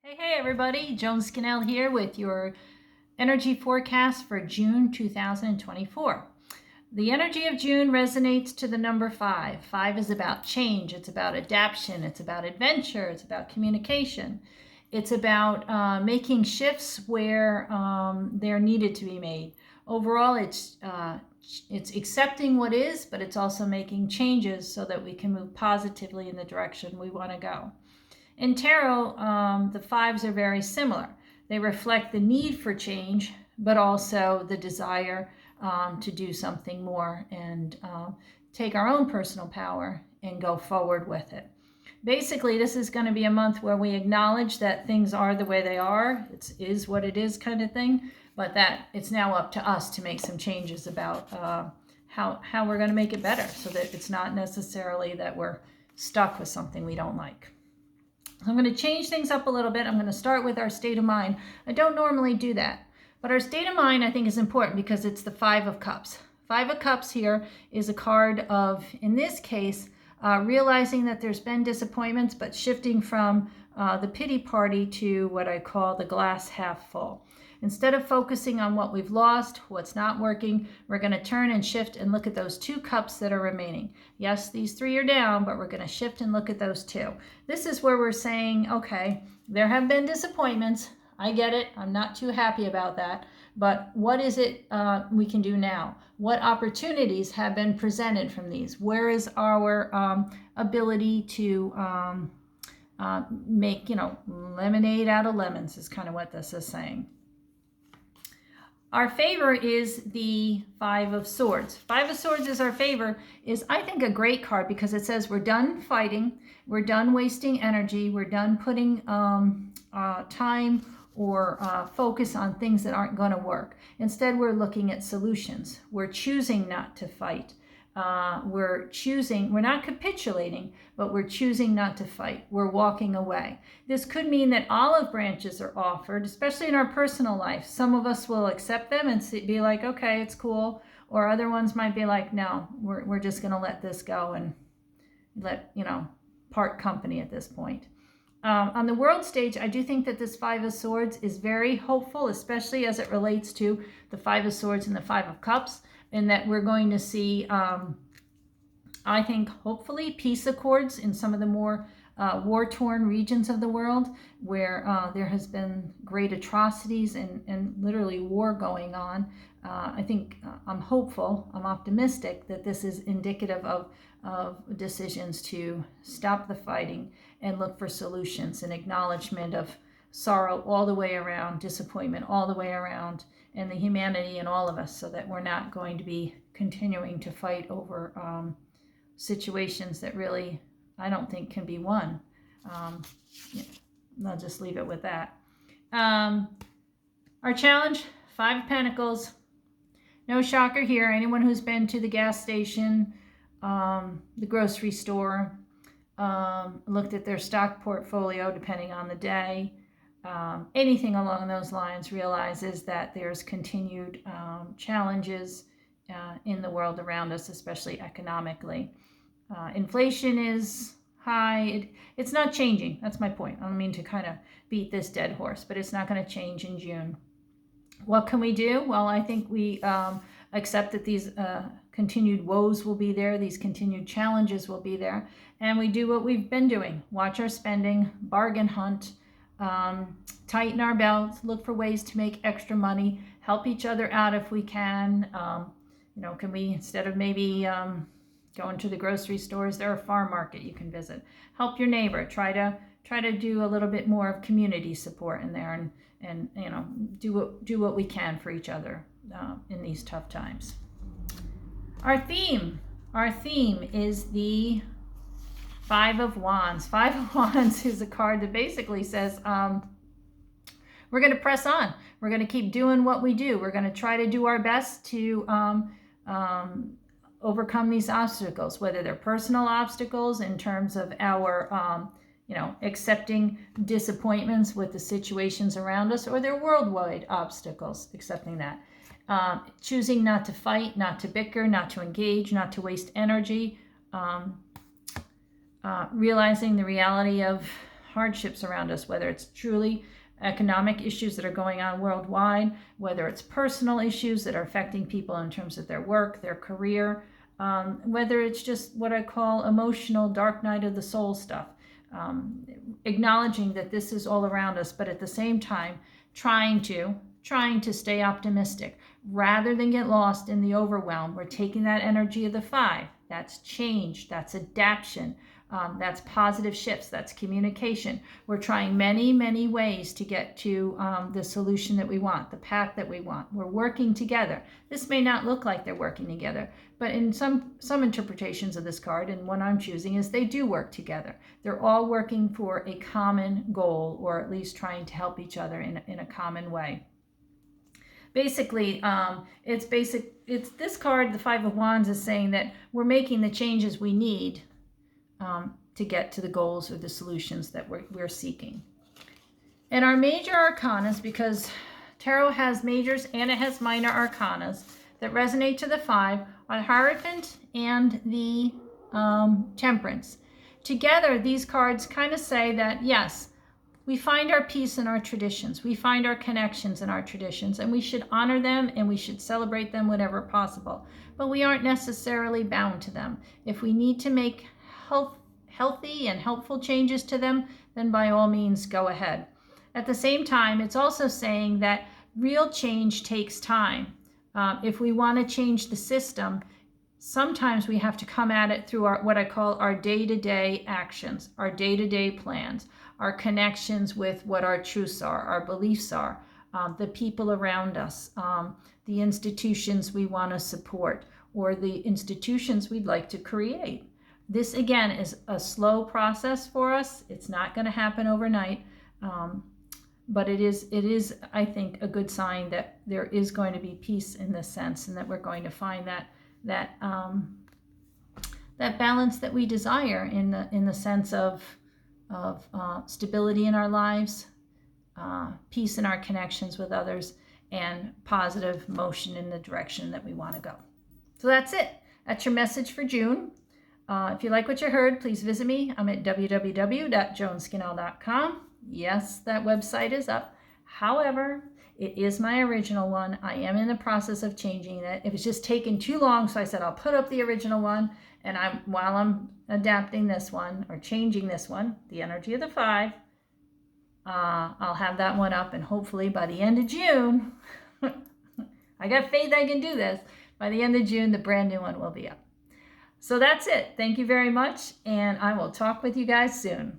Hey everybody, Joan Scannell here with your energy forecast for June 2024. The energy of June resonates to the number 5. 5 is about change, it's about adaptation, it's about adventure, it's about communication. It's about making shifts where they're needed to be made. Overall, it's accepting what is, but it's also making changes so that we can move positively in the direction we want to go. In tarot, the 5s are very similar. They reflect the need for change, but also the desire to do something more and take our own personal power and go forward with it. Basically, this is going to be a month where we acknowledge that things are the way they are. It is what it is kind of thing, but that it's now up to us to make some changes about how we're going to make it better so that it's not necessarily that we're stuck with something we don't like. I'm going to change things up a little bit. I'm going to start with our state of mind. I don't normally do that, but our state of mind I think is important because it's the 5 of Cups. 5 of Cups here is a card of, in this case, realizing that there's been disappointments, but shifting from the pity party to what I call the glass half full. Instead of focusing on what we've lost, what's not working, we're going to turn and shift and look at those 2 cups that are remaining. Yes, these 3 are down, but we're going to shift and look at those 2. This is where we're saying, okay, there have been disappointments. I get it. I'm not too happy about that. But what is it we can do now? What opportunities have been presented from these? Where is our ability to make, lemonade out of lemons is kind of what this is saying. Our favor is the 5 of Swords. 5 of Swords is our favor, is I think a great card because it says we're done fighting, we're done wasting energy, we're done putting time or focus on things that aren't going to work. Instead, we're looking at solutions. We're choosing not to fight. We're not capitulating, but we're choosing not to fight. We're walking away. This could mean that olive branches are offered, especially in our personal life. Some of us will accept them and be like, okay, it's cool. Or other ones might be like, no, we're just going to let this go and let, part company at this point. On the world stage, I do think that this 5 of Swords is very hopeful, especially as it relates to the 5 of Swords and the 5 of Cups, and that we're going to see, I think, hopefully peace accords in some of the more war-torn regions of the world where there has been great atrocities and literally war going on. I think I'm hopeful, I'm optimistic that this is indicative of decisions to stop the fighting and look for solutions and acknowledgement of sorrow all the way around, disappointment all the way around, and the humanity in all of us so that we're not going to be continuing to fight over situations that really I don't think can be won. I'll just leave it with that. Our challenge, 5 of Pentacles. No shocker here. Anyone who's been to the gas station, the grocery store, looked at their stock portfolio depending on the day, anything along those lines realizes that there's continued challenges in the world around us, especially economically. Inflation is high. It's not changing. That's my point. I don't mean to kind of beat this dead horse, but it's not going to change in June. What can we do? Well, I think we accept that these continued woes will be there, these continued challenges will be there, and we do what we've been doing. Watch our spending, bargain hunt, tighten our belts, look for ways to make extra money, help each other out if we can. Can we, instead of maybe going to the grocery stores, there are a farm market you can visit. Help your neighbor. Try to do a little bit more of community support in there, and do what we can for each other in these tough times. Our theme is the 5 of Wands. 5 of Wands is a card that basically says we're going to press on. We're going to keep doing what we do. We're going to try to do our best to overcome these obstacles, whether they're personal obstacles in terms of our accepting disappointments with the situations around us, or they're worldwide obstacles, accepting that. Choosing not to fight, not to bicker, not to engage, not to waste energy, realizing the reality of hardships around us, whether it's truly economic issues that are going on worldwide, whether it's personal issues that are affecting people in terms of their work, their career, whether it's just what I call emotional dark night of the soul stuff. Acknowledging that this is all around us, but at the same time, trying to stay optimistic rather than get lost in the overwhelm. We're taking that energy of the 5. That's change, that's adaptation, that's positive shifts, that's communication. We're trying many, many ways to get to the solution that we want, the path that we want. We're working together. This may not look like they're working together, but in some interpretations of this card, and one I'm choosing, is they do work together. They're all working for a common goal, or at least trying to help each other in a common way. Basically, it's this card, the 5 of Wands, is saying that we're making the changes we need to get to the goals or the solutions that we're seeking. And our major arcanas, because tarot has majors and it has minor arcanas that resonate to the 5, are Hierophant and the Temperance. Together, these cards kind of say that, yes, we find our peace in our traditions. We find our connections in our traditions, and we should honor them and we should celebrate them whenever possible. But we aren't necessarily bound to them. If we need to make healthy and helpful changes to them, then by all means, go ahead. At the same time, it's also saying that real change takes time. If we want to change the system, sometimes we have to come at it through what I call our day-to-day actions, our day-to-day plans, our connections with what our truths are, our beliefs are, the people around us, the institutions we want to support, or the institutions we'd like to create. This, again, is a slow process for us. It's not going to happen overnight, but it is, I think, a good sign that there is going to be peace in this sense, and that we're going to find that balance that we desire in the sense of stability in our lives, peace in our connections with others, and positive motion in the direction that we want to go. So that's it. That's your message for June. If you like what you heard, please visit me. I'm at www.joanskinnell.com. Yes, that website is up. However, it is my original one. I am in the process of changing it. It was just taking too long, so I said I'll put up the original one. And while I'm adapting this one, or changing this one, the energy of the 5, I'll have that one up, and hopefully by the end of June, I got faith I can do this. By the end of June, the brand new one will be up. So that's it. Thank you very much, and I will talk with you guys soon.